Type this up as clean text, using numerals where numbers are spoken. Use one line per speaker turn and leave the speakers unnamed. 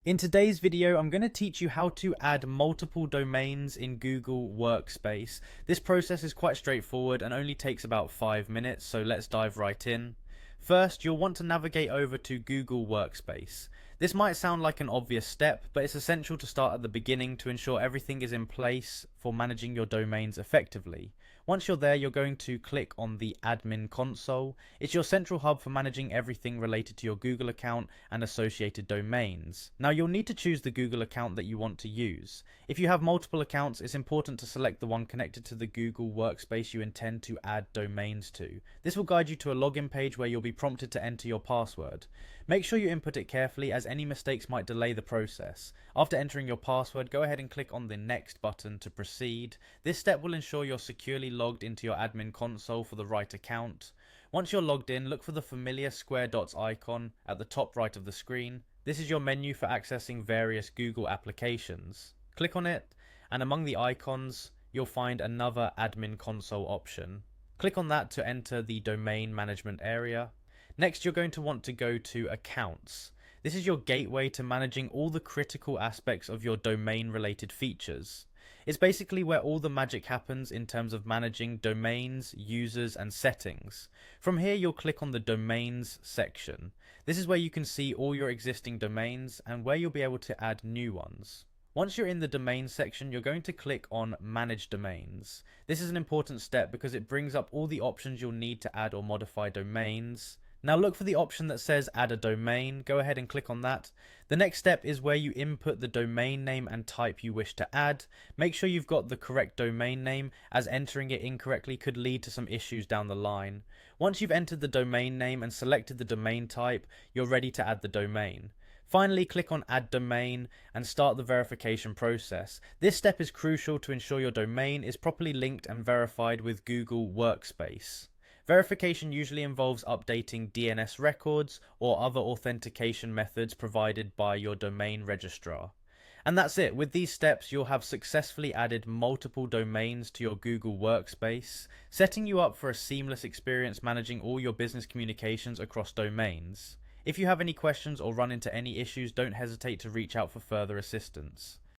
In today's video, I'm going to teach you how to add multiple domains in Google Workspace. This process is quite straightforward and only takes about 5 minutes, so let's dive right in. First, you'll want to navigate over to Google Workspace. This might sound like an obvious step, but it's essential to start at the beginning to ensure everything is in place for managing your domains effectively. Once you're there, you're going to click on the Admin Console. It's your central hub for managing everything related to your Google account and associated domains. Now, you'll need to choose the Google account that you want to use. If you have multiple accounts, it's important to select the one connected to the Google Workspace you intend to add domains to. This will guide you to a login page where you'll be prompted to enter your password. Make sure you input it carefully, as any mistakes might delay the process. After entering your password, go ahead and click on the Next button to proceed. This step will ensure you're securely logged into your admin console for the right account. Once you're logged in, look for the familiar square dots icon at the top right of the screen. This is your menu for accessing various Google applications. Click on it, and among the icons, you'll find another admin console option. Click on that to enter the domain management area. Next, you're going to want to go to Accounts. This is your gateway to managing all the critical aspects of your domain related features. It's basically where all the magic happens in terms of managing domains, users, and settings. From here, you'll click on the Domains section. This is where you can see all your existing domains and where you'll be able to add new ones. Once you're in the Domains section, you're going to click on Manage Domains. This is an important step because it brings up all the options you'll need to add or modify domains. Now look for the option that says Add a Domain. Go ahead and click on that. The next step is where you input the domain name and type you wish to add. Make sure you've got the correct domain name, as entering it incorrectly could lead to some issues down the line. Once you've entered the domain name and selected the domain type, you're ready to add the domain. Finally, click on Add Domain and start the verification process. This step is crucial to ensure your domain is properly linked and verified with Google Workspace. Verification usually involves updating DNS records or other authentication methods provided by your domain registrar. And that's it. With these steps, you'll have successfully added multiple domains to your Google Workspace, setting you up for a seamless experience managing all your business communications across domains. If you have any questions or run into any issues, don't hesitate to reach out for further assistance.